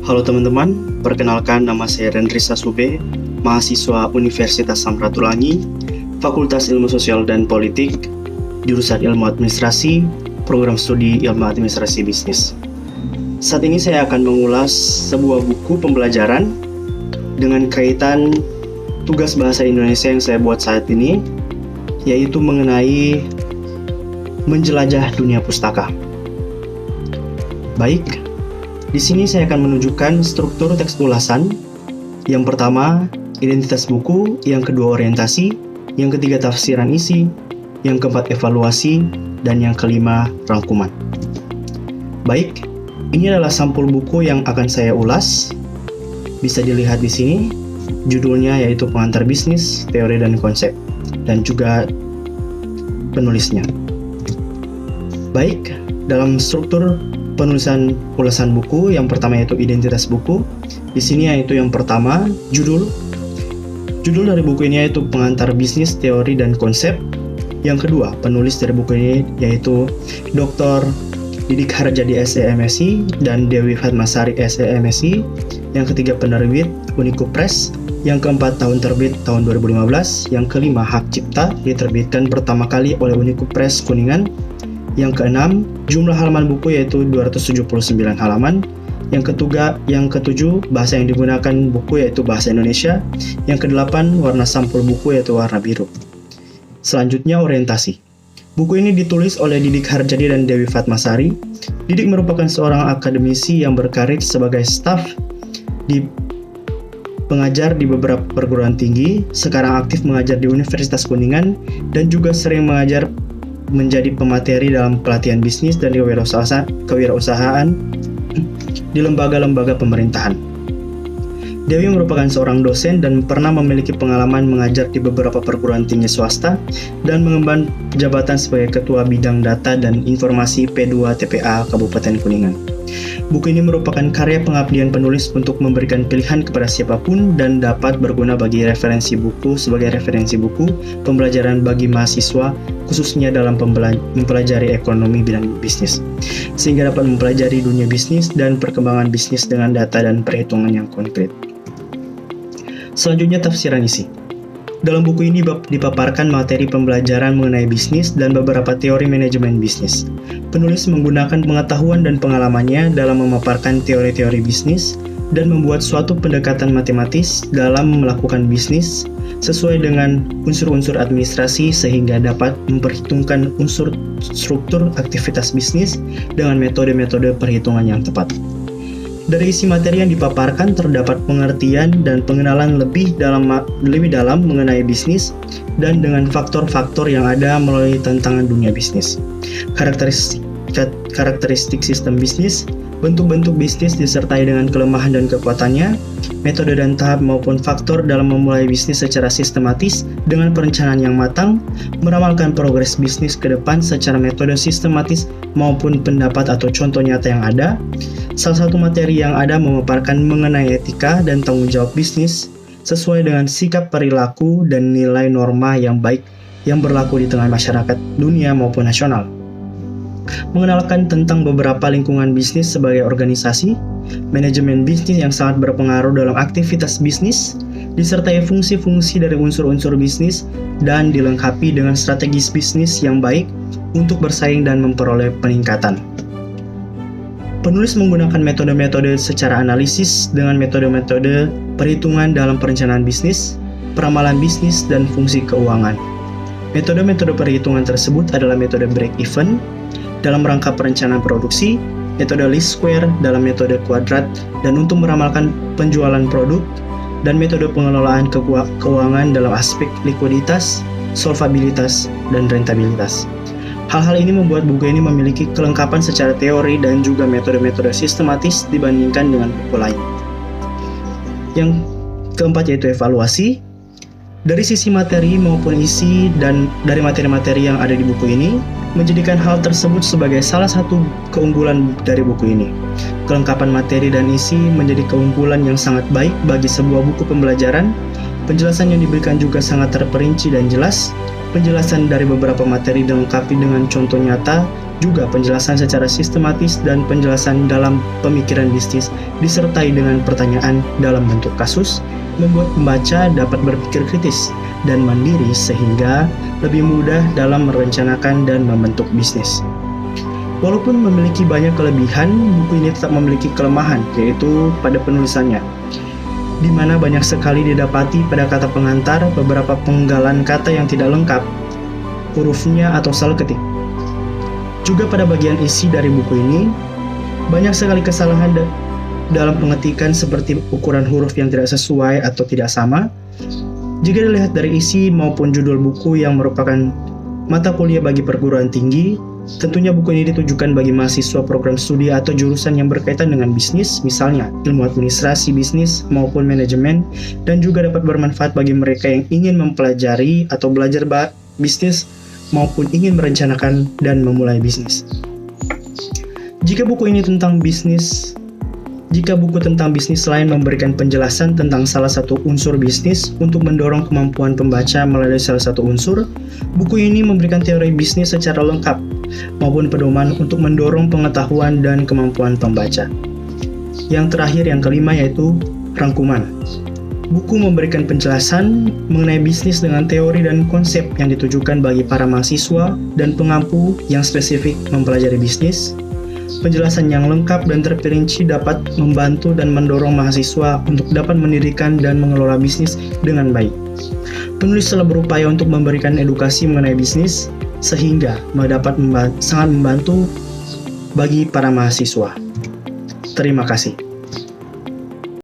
Halo teman-teman, perkenalkan nama saya Rendrisa Sube, mahasiswa Universitas Samratulangi, Fakultas Ilmu Sosial dan Politik, jurusan Ilmu Administrasi, program studi Ilmu Administrasi Bisnis. Saat ini saya akan mengulas sebuah buku pembelajaran dengan kaitan tugas bahasa Indonesia yang saya buat saat ini, yaitu mengenai menjelajah dunia pustaka. Baik, di sini saya akan menunjukkan struktur teks ulasan. Yang pertama, identitas buku, yang kedua orientasi, yang ketiga tafsiran isi, yang keempat evaluasi, dan yang kelima rangkuman. Baik, ini adalah sampul buku yang akan saya ulas. Bisa dilihat di sini, judulnya yaitu Pengantar Bisnis, Teori dan Konsep, dan juga penulisnya. Baik, dalam struktur penulisan ulasan buku, yang pertama yaitu identitas buku. Di sini yaitu yang pertama, judul. Judul dari buku ini yaitu Pengantar Bisnis, Teori dan Konsep. Yang kedua, penulis dari buku ini yaitu Dr. Didik Harjadi SE/MSI dan Dewi Fatmasari SE/MSI. Yang ketiga, penerbit Unico Press. Yang keempat, tahun terbit tahun 2015. Yang kelima, hak cipta, diterbitkan pertama kali oleh Unico Press Kuningan. Yang keenam, jumlah halaman buku yaitu 279 halaman. Yang ketujuh, bahasa yang digunakan buku yaitu bahasa Indonesia. Yang kedelapan, warna sampul buku yaitu warna biru. Selanjutnya, orientasi. Buku ini ditulis oleh Didik Harjadi dan Dewi Fatmasari. Didik merupakan seorang akademisi yang berkarir sebagai staf di pengajar di beberapa perguruan tinggi. Sekarang aktif mengajar di Universitas Kuningan dan juga sering mengajar menjadi pemateri dalam pelatihan bisnis dan kewirausahaan di lembaga-lembaga pemerintahan. Dewi merupakan seorang dosen dan pernah memiliki pengalaman mengajar di beberapa perguruan tinggi swasta dan mengemban jabatan sebagai Ketua Bidang Data dan Informasi P2 TPA Kabupaten Kuningan. Buku ini merupakan karya pengabdian penulis untuk memberikan pilihan kepada siapapun dan dapat berguna bagi referensi buku sebagai referensi buku pembelajaran bagi mahasiswa, khususnya dalam mempelajari ekonomi bidang bisnis, sehingga dapat mempelajari dunia bisnis dan perkembangan bisnis dengan data dan perhitungan yang konkret. Selanjutnya, tafsiran isi. Dalam buku ini dipaparkan materi pembelajaran mengenai bisnis dan beberapa teori manajemen bisnis. Penulis menggunakan pengetahuan dan pengalamannya dalam memaparkan teori-teori bisnis dan membuat suatu pendekatan matematis dalam melakukan bisnis sesuai dengan unsur-unsur administrasi sehingga dapat memperhitungkan unsur struktur aktivitas bisnis dengan metode-metode perhitungan yang tepat. Dari isi materi yang dipaparkan terdapat pengertian dan pengenalan lebih dalam mengenai bisnis dan dengan faktor-faktor yang ada melalui tantangan dunia bisnis. Karakteristik sistem bisnis, bentuk-bentuk bisnis disertai dengan kelemahan dan kekuatannya, metode dan tahap maupun faktor dalam memulai bisnis secara sistematis dengan perencanaan yang matang, meramalkan progres bisnis ke depan secara metode sistematis maupun pendapat atau contoh nyata yang ada. Salah satu materi yang ada memaparkan mengenai etika dan tanggung jawab bisnis sesuai dengan sikap perilaku dan nilai norma yang baik yang berlaku di tengah masyarakat dunia maupun nasional. Mengenalkan tentang beberapa lingkungan bisnis sebagai organisasi, manajemen bisnis yang sangat berpengaruh dalam aktivitas bisnis, disertai fungsi-fungsi dari unsur-unsur bisnis, dan dilengkapi dengan strategis bisnis yang baik untuk bersaing dan memperoleh peningkatan. Penulis menggunakan metode-metode secara analisis dengan metode-metode perhitungan dalam perencanaan bisnis, peramalan bisnis, dan fungsi keuangan. Metode-metode perhitungan tersebut adalah metode break-even dalam rangka perencanaan produksi, metode least square dalam metode kuadrat dan untuk meramalkan penjualan produk, dan metode pengelolaan keuangan dalam aspek likuiditas, solvabilitas, dan rentabilitas. Hal-hal ini membuat buku ini memiliki kelengkapan secara teori dan juga metode-metode sistematis dibandingkan dengan buku lain. Yang keempat yaitu evaluasi. Dari sisi materi maupun isi dan dari materi-materi yang ada di buku ini, menjadikan hal tersebut sebagai salah satu keunggulan dari buku ini. Kelengkapan materi dan isi menjadi keunggulan yang sangat baik bagi sebuah buku pembelajaran. Penjelasan yang diberikan juga sangat terperinci dan jelas. Penjelasan dari beberapa materi dilengkapi dengan contoh nyata Juga penjelasan secara sistematis dan penjelasan dalam pemikiran bisnis disertai dengan pertanyaan dalam bentuk kasus membuat pembaca dapat berpikir kritis dan mandiri sehingga lebih mudah dalam merencanakan dan membentuk bisnis. Walaupun memiliki banyak kelebihan, buku ini tetap memiliki kelemahan, yaitu pada penulisannya, di mana banyak sekali didapati pada kata pengantar beberapa penggalan kata yang tidak lengkap, hurufnya atau salah ketik. Juga pada bagian isi dari buku ini, banyak sekali kesalahan dalam pengetikan seperti ukuran huruf yang tidak sesuai atau tidak sama. Jika dilihat dari isi maupun judul buku yang merupakan mata kuliah bagi perguruan tinggi, tentunya buku ini ditujukan bagi mahasiswa program studi atau jurusan yang berkaitan dengan bisnis, misalnya ilmu administrasi bisnis maupun manajemen, dan juga dapat bermanfaat bagi mereka yang ingin mempelajari atau belajar bisnis maupun ingin merencanakan dan memulai bisnis. Jika buku tentang bisnis lain memberikan penjelasan tentang salah satu unsur bisnis untuk mendorong kemampuan pembaca melalui salah satu unsur, buku ini memberikan teori bisnis secara lengkap maupun pedoman untuk mendorong pengetahuan dan kemampuan pembaca. Yang terakhir, yang kelima, yaitu rangkuman. Buku memberikan penjelasan mengenai bisnis dengan teori dan konsep yang ditujukan bagi para mahasiswa dan pengampu yang spesifik mempelajari bisnis. Penjelasan yang lengkap dan terperinci dapat membantu dan mendorong mahasiswa untuk dapat mendirikan dan mengelola bisnis dengan baik. Penulis telah berupaya untuk memberikan edukasi mengenai bisnis, sehingga dapat sangat membantu bagi para mahasiswa. Terima kasih.